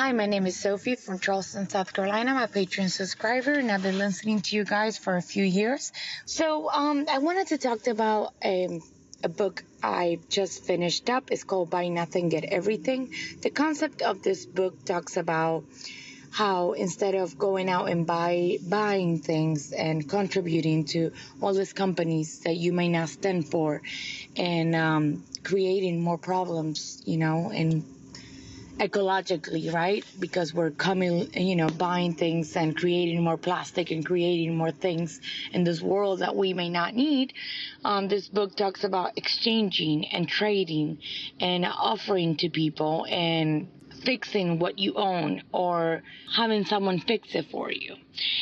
Hi, my name is Sophie from Charleston, South Carolina. I'm a Patreon subscriber, and I've been listening to you guys for a few years. I wanted to talk about a book I just finished up. It's called Buy Nothing, Get Everything. The concept of this book talks about how instead of going out and buying things and contributing to all these companies that you may not stand for, and creating more problems, and ecologically, right? Because we're buying things and creating more plastic and creating more things in this world that we may not need. This book talks about exchanging and trading and offering to people and fixing what you own or having someone fix it for you.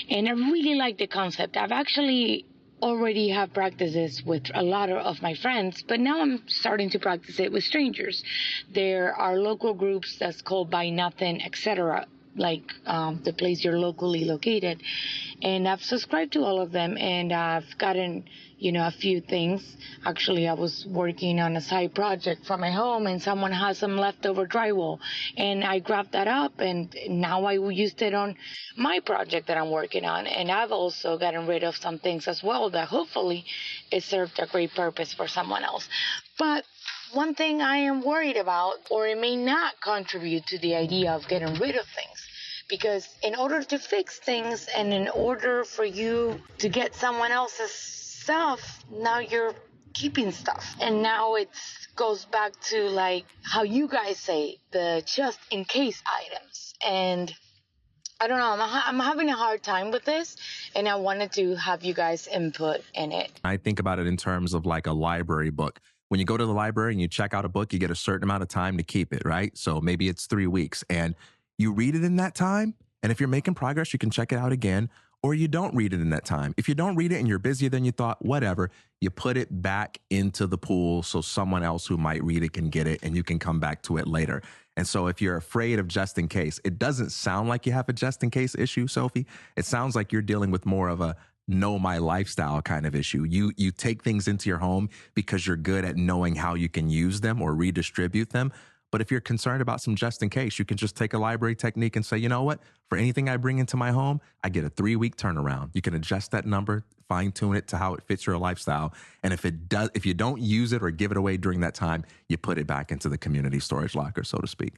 And I really like the concept. I've actually already have practices with a lot of my friends, but now I'm starting to practice it with strangers. There are local groups that's called Buy Nothing, etc., like the place you're locally located. And I've subscribed to all of them, and I've gotten, a few things. Actually, I was working on a side project from my home, and someone has some leftover drywall, and I grabbed that up, and now I used it on my project that I'm working on. And I've also gotten rid of some things as well that hopefully it served a great purpose for someone else. But one thing I am worried about, or it may not contribute to the idea of getting rid of things, because in order to fix things and in order for you to get someone else's stuff, now you're keeping stuff. And now it goes back to like how you guys say, the just in case items. And I don't know, I'm having a hard time with this, and I wanted to have you guys input in it. I think about it in terms of like a library book. When you go to the library and you check out a book, you get a certain amount of time to keep it, right? So maybe it's 3 weeks and you read it in that time. And if you're making progress, you can check it out again, or you don't read it in that time. If you don't read it and you're busier than you thought, whatever, you put it back into the pool so someone else who might read it can get it and you can come back to it later. And so if you're afraid of just in case, it doesn't sound like you have a just in case issue, Sophie. It sounds like you're dealing with more of a know my lifestyle kind of issue. You take things into your home because you're good at knowing how you can use them or redistribute them. But if you're concerned about some just in case, you can just take a library technique and say, you know what, for anything I bring into my home, I get a 3-week turnaround. You can adjust that number, fine tune it to how it fits your lifestyle. And if you don't use it or give it away during that time, you put it back into the community storage locker, so to speak.